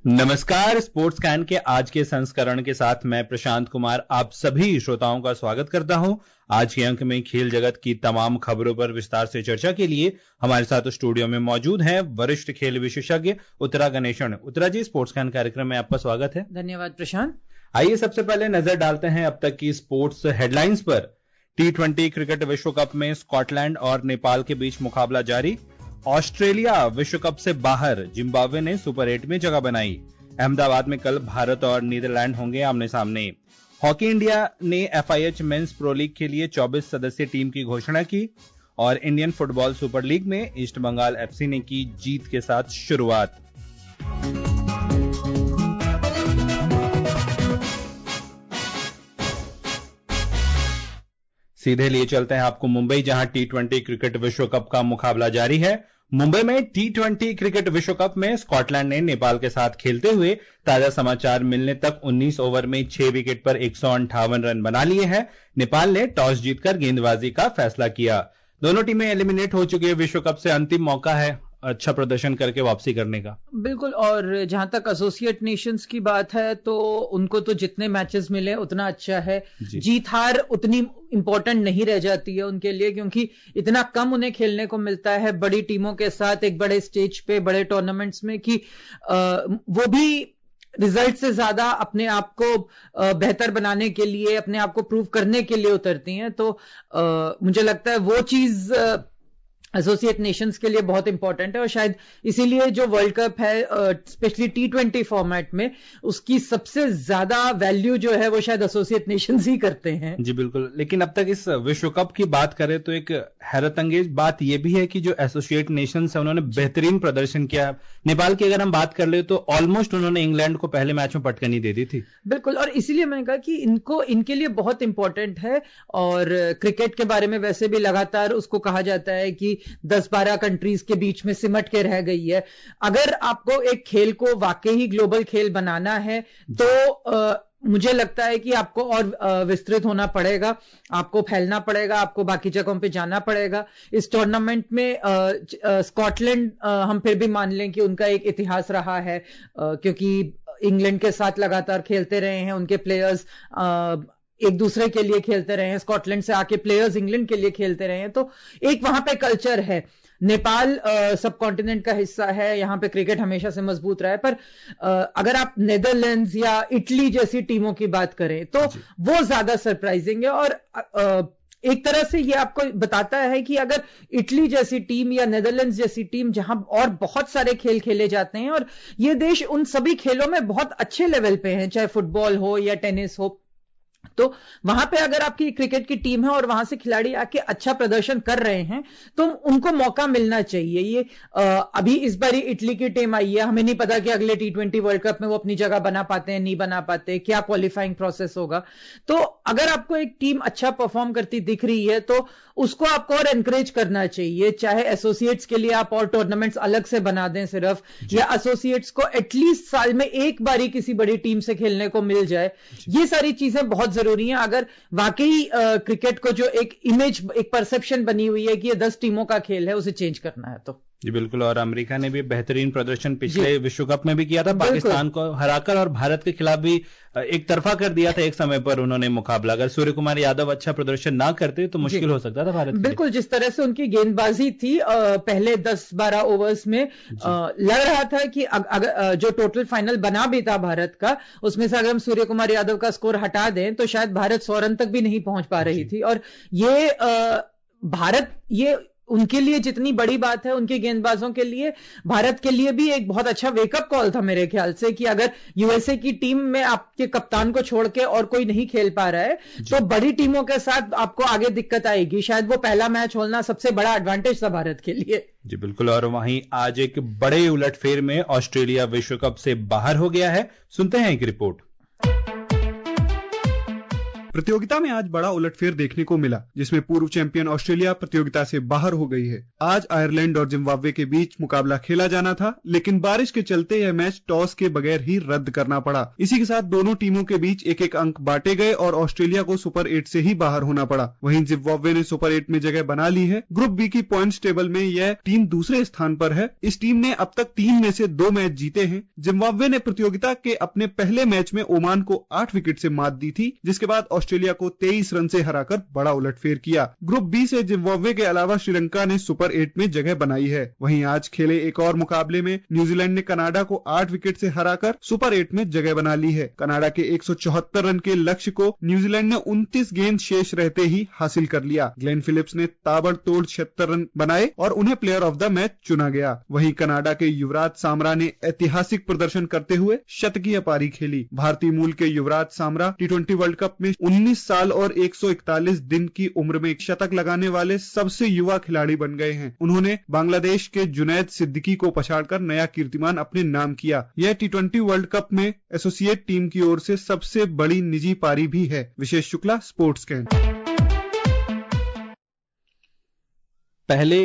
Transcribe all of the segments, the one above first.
नमस्कार। Sports can के आज के संस्करण के साथ मैं प्रशांत कुमार आप सभी श्रोताओं का स्वागत करता हूं। आज के अंक में खेल जगत की तमाम खबरों पर विस्तार से चर्चा के लिए हमारे साथ स्टूडियो में मौजूद हैं वरिष्ठ खेल विशेषज्ञ उत्तरा गणेशन। उत्तरा जी, स्पोर्ट्स कैन कार्यक्रम में आपका स्वागत है। धन्यवाद प्रशांत। आइए सबसे पहले नजर डालते हैं अब तक की स्पोर्ट्स हेडलाइंस पर। T20 क्रिकेट विश्व कप में स्कॉटलैंड और नेपाल के बीच मुकाबला जारी। ऑस्ट्रेलिया विश्व कप से बाहर, जिम्बाब्वे ने सुपर 8 में जगह बनाई। अहमदाबाद में कल भारत और नीदरलैंड होंगे आमने सामने। हॉकी इंडिया ने FIH मेंस प्रो लीग के लिए 24 सदस्यीय टीम की घोषणा की और इंडियन फुटबॉल सुपर लीग में ईस्ट बंगाल FC ने की जीत के साथ शुरुआत। सीधे लिए चलते हैं आपको मुंबई, जहां T20 क्रिकेट विश्व कप का मुकाबला जारी है। मुंबई में T20 क्रिकेट विश्व कप में स्कॉटलैंड ने नेपाल के साथ खेलते हुए ताजा समाचार मिलने तक 19 ओवर में 6 विकेट पर 158 रन बना लिए हैं। नेपाल ने टॉस जीतकर गेंदबाजी का फैसला किया। दोनों टीमें एलिमिनेट हो चुकी है। विश्व कप से अंतिम मौका है अच्छा प्रदर्शन करके वापसी करने का। बिल्कुल, और जहां तक एसोसिएट नेशंस की बात है तो उनको तो जितने मैचेस मिले उतना अच्छा है। जीत हार उतनी इंपॉर्टेंट नहीं रह जाती है उनके लिए, क्योंकि इतना कम उन्हें खेलने को मिलता है बड़ी टीमों के साथ एक बड़े स्टेज पे, बड़े टूर्नामेंट्स में, कि वो भी रिजल्ट से ज्यादा अपने आप को बेहतर बनाने के लिए, अपने आप को प्रूव करने के लिए उतरती हैं। तो मुझे लगता है वो चीज एसोसिएट नेशंस के लिए बहुत इंपॉर्टेंट है और शायद इसीलिए जो वर्ल्ड कप है स्पेशली T20 फॉर्मेट में, उसकी सबसे ज्यादा वैल्यू जो है वो शायद एसोसिएट नेशंस ही करते हैं। जी बिल्कुल, लेकिन अब तक इस विश्व कप की बात करें तो एक हैरत अंगेज बात यह भी है कि जो एसोसिएट नेशंस है उन्होंने बेहतरीन प्रदर्शन किया। नेपाल की अगर हम बात कर ले तो ऑलमोस्ट उन्होंने इंग्लैंड को पहले मैच में पटकनी दे दी थी। बिल्कुल, और इसीलिए मैंने कहा कि इनके लिए बहुत इंपॉर्टेंट है। और क्रिकेट के बारे में वैसे भी लगातार उसको कहा जाता है कि 10-12 कंट्रीज के बीच में सिमट के रह गई है। अगर आपको एक खेल को वाकई ही ग्लोबल खेल बनाना है तो मुझे लगता है कि आपको और विस्तृत होना पड़ेगा, आपको फैलना पड़ेगा, आपको बाकी जगहों पे जाना पड़ेगा। इस टूर्नामेंट में स्कॉटलैंड हम फिर भी मान लें कि उनका एक इतिहास रहा है, क्योंकि इंग्लैंड के साथ लगातार खेलते रहे हैं, उनके प्लेयर्स एक दूसरे के लिए खेलते रहे हैं, स्कॉटलैंड से आके प्लेयर्स इंग्लैंड के लिए खेलते रहे हैं, तो एक वहां पे कल्चर है। नेपाल सब कॉन्टिनेंट का हिस्सा है, यहाँ पे क्रिकेट हमेशा से मजबूत रहा है। पर अगर आप नेदरलैंड्स या इटली जैसी टीमों की बात करें तो वो ज्यादा सरप्राइजिंग है। और एक तरह से ये आपको बताता है कि अगर इटली जैसी टीम या नेदरलैंड्स जैसी टीम, जहां और बहुत सारे खेल खेले जाते हैं और ये देश उन सभी खेलों में बहुत अच्छे लेवल पे हैं, चाहे फुटबॉल हो या टेनिस हो, तो वहां पे अगर आपकी क्रिकेट की टीम है और वहां से खिलाड़ी आके अच्छा प्रदर्शन कर रहे हैं तो उनको मौका मिलना चाहिए। ये अभी इस बार इटली की टीम आई है, हमें नहीं पता कि अगले T20 वर्ल्ड कप में वो अपनी जगह बना पाते हैं, नहीं बना पाते, क्या क्वालिफाइंग प्रोसेस होगा। तो अगर आपको एक टीम अच्छा परफॉर्म करती दिख रही है तो उसको आपको और एनकरेज करना चाहिए, चाहे एसोसिएट्स के लिए आप और टूर्नामेंट्स अलग से बना दें सिर्फ, या एसोसिएट्स को एटलीस्ट साल में एक बार ही किसी बड़ी टीम से खेलने को मिल जाए। ये सारी चीजें बहुत जरूरी है अगर वाकई क्रिकेट को जो एक इमेज, एक परसेप्शन बनी हुई है कि ये 10 टीमों का खेल है, उसे चेंज करना है तो। जी बिल्कुल, और अमेरिका ने भी बेहतरीन प्रदर्शन पिछले विश्व कप में भी किया था, पाकिस्तान को हराकर, और भारत के खिलाफ भी एक तरफा कर दिया था एक समय पर उन्होंने मुकाबला। अगर सूर्य कुमार यादव अच्छा प्रदर्शन ना करते तो मुश्किल हो सकता था भारत। बिल्कुल, जिस तरह से उनकी गेंदबाजी थी पहले 10-12 ओवर्स में, लग रहा था कि अगर जो टोटल फाइनल बना भी था भारत का, उसमें से अगर हम सूर्य कुमार यादव का स्कोर हटा दें तो शायद भारत 100 रन तक भी नहीं पहुंच पा रही थी। और ये भारत, ये उनके लिए जितनी बड़ी बात है, उनके गेंदबाजों के लिए, भारत के लिए भी एक बहुत अच्छा वेकअप कॉल था मेरे ख्याल से, कि अगर यूएसए की टीम में आपके कप्तान को छोड़ के और कोई नहीं खेल पा रहा है तो बड़ी टीमों के साथ आपको आगे दिक्कत आएगी। शायद वो पहला मैच होना सबसे बड़ा एडवांटेज था भारत के लिए। जी बिल्कुल, और वहीं आज एक बड़े उलटफेर में ऑस्ट्रेलिया विश्व कप से बाहर हो गया है। सुनते हैं एक रिपोर्ट। प्रतियोगिता में आज बड़ा उलटफेर देखने को मिला, जिसमें पूर्व चैंपियन ऑस्ट्रेलिया प्रतियोगिता से बाहर हो गई है। आज आयरलैंड और जिम्बाब्वे के बीच मुकाबला खेला जाना था, लेकिन बारिश के चलते यह मैच टॉस के बगैर ही रद्द करना पड़ा। इसी के साथ दोनों टीमों के बीच एक एक अंक बांटे गए और ऑस्ट्रेलिया को सुपर 8 से ही बाहर होना पड़ा। वहीं जिम्बाब्वे ने सुपर 8 में जगह बना ली है। ग्रुप बी की पॉइंट्स टेबल में यह टीम दूसरे स्थान पर है। इस टीम ने अब तक 3 में से 2 मैच जीते हैं। जिम्बाब्वे ने प्रतियोगिता के अपने पहले मैच में ओमान को 8 विकेट से मात दी थी, जिसके बाद ऑस्ट्रेलिया को 23 रन से हराकर बड़ा उलटफेर किया। ग्रुप बी से जिम्बाब्वे के अलावा श्रीलंका ने सुपर 8 में जगह बनाई है। वहीं आज खेले एक और मुकाबले में न्यूजीलैंड ने कनाडा को 8 विकेट से हराकर सुपर 8 में जगह बना ली है। कनाडा के 174 रन के लक्ष्य को न्यूजीलैंड ने 29 गेंद शेष रहते ही हासिल कर लिया। ग्लेन फिलिप्स ने ताबड़तोड़ 76 रन बनाए और उन्हें प्लेयर ऑफ द मैच चुना गया। वहीं कनाडा के युवराज सामरा ने ऐतिहासिक प्रदर्शन करते हुए शतकीय पारी खेली। भारतीय मूल के युवराज सामरा T20 वर्ल्ड कप में 19 साल और 141 दिन की उम्र में शतक लगाने वाले सबसे युवा खिलाड़ी बन गए हैं। उन्होंने बांग्लादेश के जुनैद सिद्दीकी को पछाड़कर नया कीर्तिमान अपने नाम किया। यह T20 वर्ल्ड कप में एसोसिएट टीम की ओर से सबसे बड़ी निजी पारी भी है। विशेष शुक्ला, स्पोर्ट्स कैंट। पहले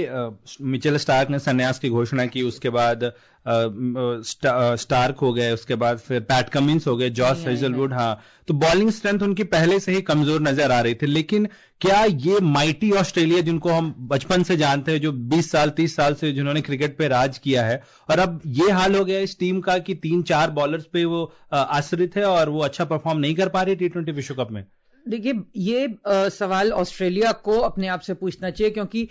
मिचेल स्टार्क ने संन्यास की घोषणा की, उसके बाद स्टार्क हो गए, उसके बाद फिर पैट कमिंस हो गए, जॉस हेजलवुड। हाँ, तो बॉलिंग स्ट्रेंथ उनकी पहले से ही कमजोर नजर आ रही थी। लेकिन क्या ये माइटी ऑस्ट्रेलिया जिनको हम बचपन से जानते हैं, जो 20 साल 30 साल से जिन्होंने क्रिकेट पे राज किया है, और अब ये हाल हो गया इस टीम का कि 3-4 बॉलर्स पे वो आश्रित है और वो अच्छा परफॉर्म नहीं कर पा रही T20 विश्व कप में? देखिए, ये सवाल ऑस्ट्रेलिया को अपने आप से पूछना चाहिए, क्योंकि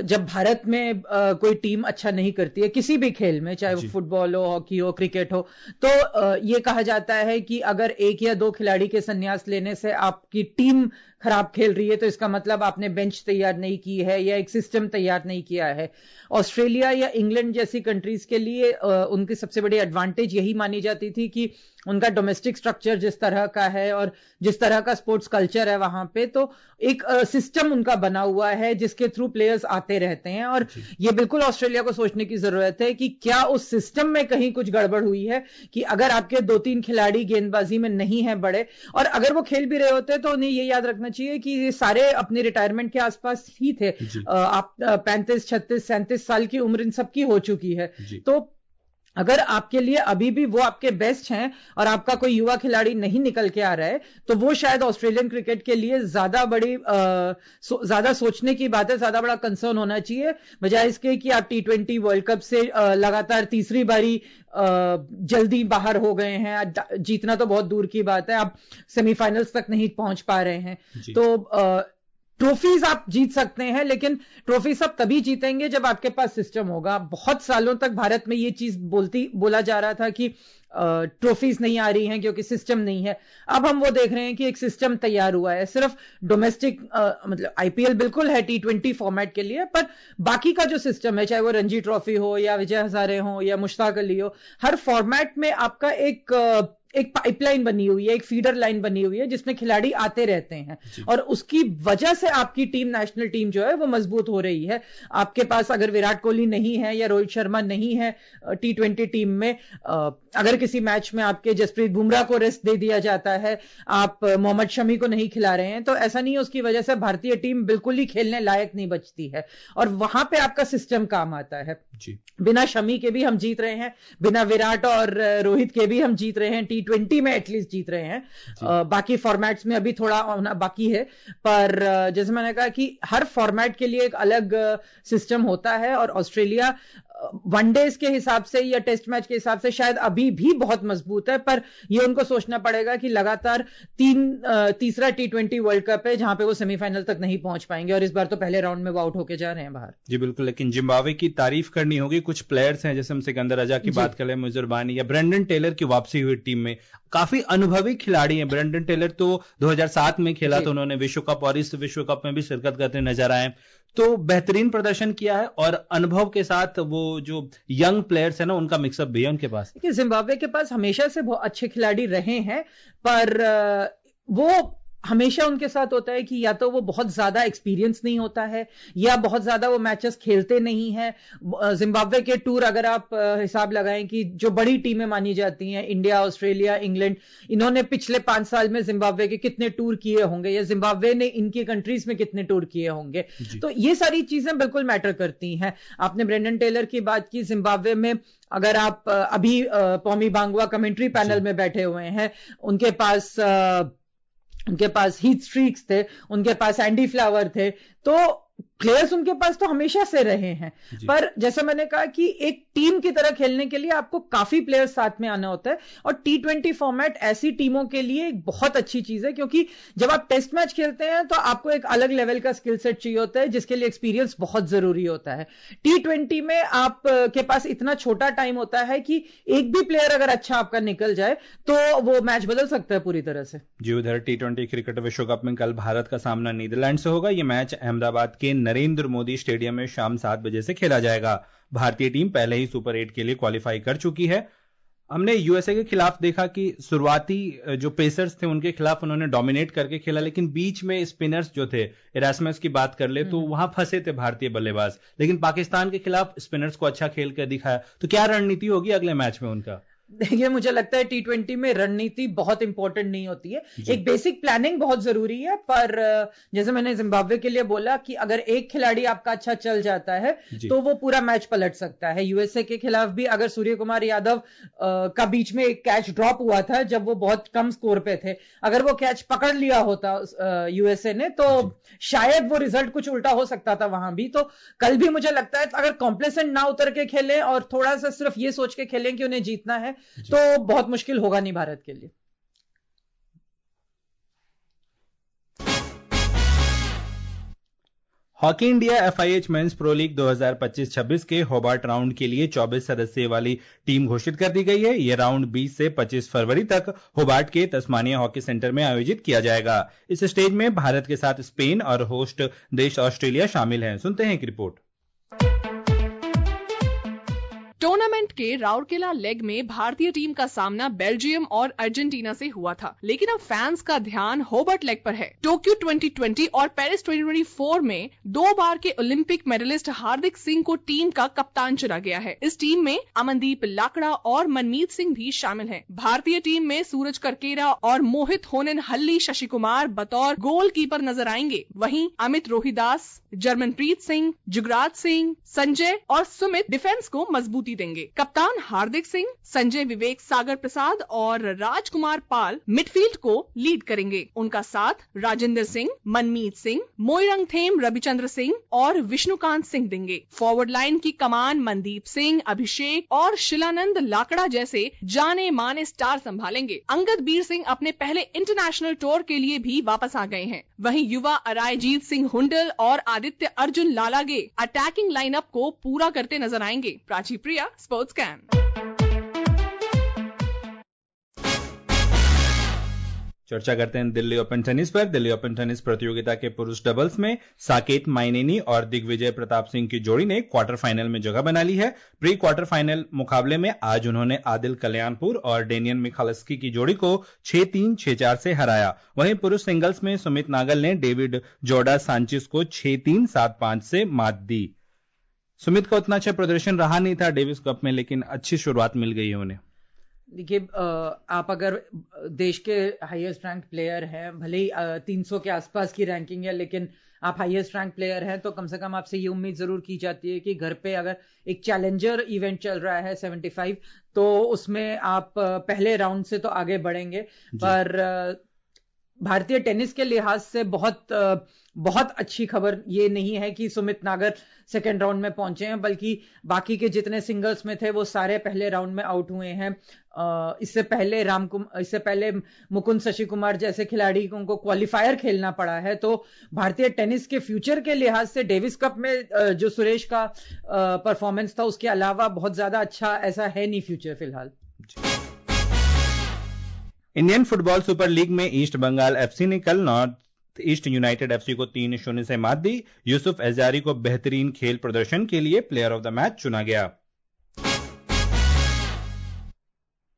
जब भारत में कोई टीम अच्छा नहीं करती है किसी भी खेल में, चाहे वो फुटबॉल हो, हॉकी हो, क्रिकेट हो, तो ये कहा जाता है कि अगर 1 या 2 खिलाड़ी के संन्यास लेने से आपकी टीम खराब खेल रही है तो इसका मतलब आपने बेंच तैयार नहीं की है या एक सिस्टम तैयार नहीं किया है। ऑस्ट्रेलिया या इंग्लैंड जैसी कंट्रीज के लिए उनकी सबसे बड़ी एडवांटेज यही मानी जाती थी कि उनका डोमेस्टिक स्ट्रक्चर जिस तरह का है और जिस तरह का स्पोर्ट्स कल्चर है वहां पे, तो एक सिस्टम उनका बना हुआ है जिसके थ्रू प्लेयर्स आते रहते हैं। और ये बिल्कुल ऑस्ट्रेलिया को सोचने की जरूरत है कि क्या उस सिस्टम में कहीं कुछ गड़बड़ हुई है, कि अगर आपके 2-3 खिलाड़ी गेंदबाजी में नहीं है बड़े, और अगर वो खेल भी रहे होते तो उन्हें ये याद रखना चाहिए कि ये सारे अपने रिटायरमेंट के आसपास ही थे। आप 35, 36, 37 साल की उम्र इन सबकी हो चुकी है। तो अगर आपके लिए अभी भी वो आपके बेस्ट हैं और आपका कोई युवा खिलाड़ी नहीं निकल के आ रहा है, तो वो शायद ऑस्ट्रेलियन क्रिकेट के लिए ज्यादा सोचने की बात है, ज्यादा बड़ा कंसर्न होना चाहिए, बजाय इसके कि आप T20 वर्ल्ड कप से लगातार तीसरी बारी जल्दी बाहर हो गए हैं। जीतना तो बहुत दूर की बात है, आप सेमीफाइनल्स तक नहीं पहुंच पा रहे हैं। तो ट्रॉफीज आप जीत सकते हैं, लेकिन ट्रॉफी सब तभी जीतेंगे जब आपके पास सिस्टम होगा। बहुत सालों तक भारत में ये चीज बोला जा रहा था कि ट्रॉफीज नहीं आ रही हैं क्योंकि सिस्टम नहीं है। अब हम वो देख रहे हैं कि एक सिस्टम तैयार हुआ है। सिर्फ डोमेस्टिक मतलब IPL बिल्कुल है T20 फॉर्मेट के लिए, पर बाकी का जो सिस्टम है, चाहे वो रणजी ट्रॉफी हो या विजय हजारे हो या मुश्ताक अली हो, हर फॉर्मेट में आपका एक पाइपलाइन बनी हुई है, एक फीडर लाइन बनी हुई है जिसमें खिलाड़ी आते रहते हैं, और उसकी वजह से आपकी टीम, नेशनल टीम जो है वो मजबूत हो रही है। आपके पास अगर विराट कोहली नहीं है या रोहित शर्मा नहीं है T20 टीम में, अगर किसी मैच में आपके जसप्रीत बुमराह को रेस्ट दे दिया जाता है, आप मोहम्मद शमी को नहीं खिला रहे हैं, तो ऐसा नहीं है उसकी वजह से भारतीय टीम बिल्कुल ही खेलने लायक नहीं बचती है। और वहां पे आपका सिस्टम काम आता है। बिना शमी के भी हम जीत रहे हैं, बिना विराट और रोहित के भी हम जीत रहे हैं, T20 में एटलीस्ट जीत रहे हैं। बाकी फॉर्मेट्स में अभी थोड़ा होना बाकी है, पर जैसे मैंने कहा कि हर फॉर्मेट के लिए एक अलग सिस्टम होता है, और ऑस्ट्रेलिया वनडेज के हिसाब से या टेस्ट मैच के हिसाब से शायद अभी भी बहुत मजबूत है, पर ये उनको सोचना पड़ेगा कि लगातार तीसरा T20 वर्ल्ड कप है जहां पे वो सेमीफाइनल तक नहीं पहुंच पाएंगे, और इस बार तो पहले राउंड में वो आउट होके जा रहे हैं बाहर। जी बिल्कुल, लेकिन जिम्बाब्वे की तारीफ करनी होगी। कुछ प्लेयर्स हैं, जैसे हम सिकंदर रजा की बात करें, मुजर बानी या ब्रेंडन टेलर की वापसी हुई टीम में, काफी अनुभवी खिलाड़ी हैं। ब्रेंडन टेलर तो 2007 में खेला तो उन्होंने विश्व कप, और इस विश्व कप में भी शिरकत करते नजर आए, तो बेहतरीन प्रदर्शन किया है, और अनुभव के साथ वो जो यंग प्लेयर्स है ना, उनका मिक्सअप भी है उनके पास। जिम्बाब्वे के पास हमेशा से बहुत अच्छे खिलाड़ी रहे हैं, पर वो हमेशा उनके साथ होता है कि या तो वो बहुत ज्यादा एक्सपीरियंस नहीं होता है या बहुत ज्यादा वो मैचेस खेलते नहीं है। जिम्बाब्वे के टूर अगर आप हिसाब लगाएं कि जो बड़ी टीमें मानी जाती हैं, इंडिया, ऑस्ट्रेलिया, इंग्लैंड, इन्होंने पिछले 5 साल में जिम्बाब्वे के कितने टूर किए होंगे या जिम्बाब्वे ने इनकी कंट्रीज में कितने टूर किए होंगे, तो ये सारी चीजें बिल्कुल मैटर करती हैं। आपने ब्रेंडन टेलर की बात की, जिम्बाब्वे में अगर आप अभी पॉमी बांगवा कमेंट्री पैनल में बैठे हुए हैं, उनके पास हीथ स्ट्रीक्स थे, उनके पास एंडी फ्लावर थे, तो प्लेयर्स उनके पास तो हमेशा से रहे हैं। पर जैसा मैंने कहा कि एक टीम की तरह खेलने के लिए आपको काफी प्लेयर्स साथ में आना होता है, और T20 फॉर्मेट ऐसी टीमों के लिए एक बहुत अच्छी चीज है, क्योंकि जब आप टेस्ट मैच खेलते हैं तो आपको एक अलग लेवल का स्किल सेट चाहिए होता है, जिसके लिए एक्सपीरियंस बहुत जरूरी होता है। T20 में आप के पास इतना छोटा टाइम होता है कि एक भी प्लेयर अगर अच्छा आपका निकल जाए तो वो मैच बदल सकता है पूरी तरह से। जी, उधर T20 क्रिकेट विश्व कप में कल भारत का सामना नीदरलैंड से होगा। यह मैच अहमदाबाद के नरेंद्र मोदी स्टेडियम में शाम 7 बजे से खेला जाएगा। भारतीय टीम पहले ही सुपर 8 के लिए क्वालिफाई कर चुकी है। हमने यूएसए के खिलाफ देखा कि शुरुआती जो पेसर्स थे उनके खिलाफ उन्होंने डोमिनेट करके खेला, लेकिन बीच में स्पिनर्स जो थे, इरास्मस की बात कर ले तो वहां फंसे थे भारतीय बल्लेबाज, लेकिन पाकिस्तान के खिलाफ स्पिनर्स को अच्छा खेल कर दिखाया। तो क्या रणनीति होगी अगले मैच में उनका? देखिए, मुझे लगता है T20 में रणनीति बहुत इंपॉर्टेंट नहीं होती है, एक बेसिक प्लानिंग बहुत जरूरी है। पर जैसे मैंने जिम्बाब्वे के लिए बोला कि अगर एक खिलाड़ी आपका अच्छा चल जाता है तो वो पूरा मैच पलट सकता है। यूएसए के खिलाफ भी अगर सूर्य कुमार यादव का बीच में एक कैच ड्रॉप हुआ था जब वो बहुत कम स्कोर पे थे, अगर वो कैच पकड़ लिया होता यूएसए ने तो शायद वो रिजल्ट कुछ उल्टा हो सकता था वहां भी। तो कल भी मुझे लगता है अगर कॉम्प्लेसेंट ना उतर के खेलें और थोड़ा सा सिर्फ ये सोच के खेलें कि उन्हें जीतना है तो बहुत मुश्किल होगा नहीं भारत के लिए। Hockey India FIH men's pro league 2025-26 के होबार्ट राउंड के लिए 24 सदस्य वाली टीम घोषित कर दी गई है। यह राउंड 20 से 25 फरवरी तक होबार्ट के तस्मानिया हॉकी सेंटर में आयोजित किया जाएगा। इस स्टेज में भारत के साथ स्पेन और होस्ट देश ऑस्ट्रेलिया शामिल हैं। सुनते हैं एक रिपोर्ट। टूर्नामेंट के राउरकेला लेग में भारतीय टीम का सामना बेल्जियम और अर्जेंटीना से हुआ था, लेकिन अब फैंस का ध्यान होबर्ट लेग पर है। टोक्यो 2020 और पेरिस 2024 में 2 बार के ओलंपिक मेडलिस्ट हार्दिक सिंह को टीम का कप्तान चुना गया है। इस टीम में अमनदीप लाकड़ा और मनमीत सिंह भी शामिल हैं। भारतीय टीम में सूरज करकेरा और मोहित होनन हल्ली शशि कुमार बतौर गोलकीपर नजर आएंगे। वहीं अमित रोहिदास, जर्मनप्रीत सिंह, जुगराज सिंह, संजय और सुमित डिफेंस को मजबूती देंगे। कप्तान हार्दिक सिंह, संजय विवेक सागर प्रसाद और राजकुमार पाल मिडफील्ड को लीड करेंगे। उनका साथ राजेंद्र सिंह, मनमीत सिंह, मोइरंग थेम, रविचंद्र सिंह और विष्णुकांत सिंह देंगे। फॉरवर्ड लाइन की कमान मनदीप सिंह, अभिषेक और शिलानंद लाकड़ा जैसे जाने माने स्टार संभालेंगे। अंगद बीर सिंह अपने पहले इंटरनेशनल टूर के लिए भी वापस आ गए हैं। वहीं युवा अरायजीत सिंह हुंडल और आदित्य अर्जुन लालागे अटैकिंग लाइनअप को पूरा करते नजर आएंगे। प्राची प्रिया, स्पोर्ट्स कैन। चर्चा करते हैं दिल्ली ओपन टेनिस पर। दिल्ली ओपन टेनिस प्रतियोगिता के पुरुष डबल्स में साकेत माइनेनी और दिग्विजय प्रताप सिंह की जोड़ी ने क्वार्टर फाइनल में जगह बना ली है। प्री क्वार्टर फाइनल मुकाबले में आज उन्होंने आदिल कल्याणपुर और डेनियन मिखालस्की की जोड़ी को 6-3, 6-4 से हराया। वहीं पुरुष सिंगल्स में सुमित नागल ने डेविड जोडा सांचिस को 6-3, 7-5 से मात दी। सुमित का उतना अच्छा प्रदर्शन रहा नहीं था डेविस कप में, लेकिन अच्छी शुरुआत मिल गई है उन्हें। देखिए, आप अगर देश के हाईएस्ट रैंक प्लेयर हैं, भले ही 300 के आसपास की रैंकिंग है, लेकिन आप हाईएस्ट रैंक प्लेयर हैं तो कम से कम आपसे ये उम्मीद जरूर की जाती है कि घर पे अगर एक चैलेंजर इवेंट चल रहा है 75 तो उसमें आप पहले राउंड से तो आगे बढ़ेंगे। पर भारतीय टेनिस के लिहाज से बहुत अच्छी खबर ये नहीं है कि सुमित नागल सेकेंड राउंड में पहुंचे हैं, बल्कि बाकी के जितने सिंगल्स में थे वो सारे पहले राउंड में आउट हुए हैं। इससे पहले मुकुंद शशि कुमार जैसे खिलाड़ी को उनको क्वालिफायर खेलना पड़ा है। तो भारतीय टेनिस के फ्यूचर के लिहाज से डेविस कप में जो सुरेश का परफॉर्मेंस था उसके अलावा बहुत ज्यादा अच्छा ऐसा है नहीं फ्यूचर फिलहाल। इंडियन फुटबॉल सुपर लीग में ईस्ट बंगाल FC ने कल नॉर्थ ईस्ट यूनाइटेड FC को 3-0 से मात दी। यूसुफ एजारी को बेहतरीन खेल प्रदर्शन के लिए प्लेयर ऑफ द मैच चुना गया।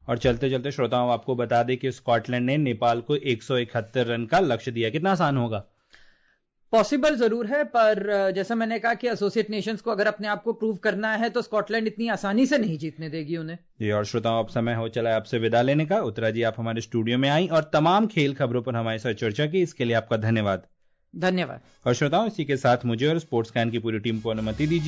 और चलते चलते श्रोताओं आपको बता दें कि स्कॉटलैंड ने नेपाल को 171 रन का लक्ष्य दिया। कितना आसान होगा? पॉसिबल जरूर है, पर जैसा मैंने कहा कि एसोसिएट नेशंस को अगर अपने आप को प्रूव करना है तो स्कॉटलैंड इतनी आसानी से नहीं जीतने देगी उन्हें। जी, और श्रोताओं अब समय हो चला है आपसे विदा लेने का। उत्तरा जी, आप हमारे स्टूडियो में आई और तमाम खेल खबरों पर हमारे साथ चर्चा की, इसके लिए आपका धन्यवाद। धन्यवाद। और श्रोताओं, इसी के साथ मुझे और स्पोर्ट्स कैन की पूरी टीम को अनुमति दीजिए।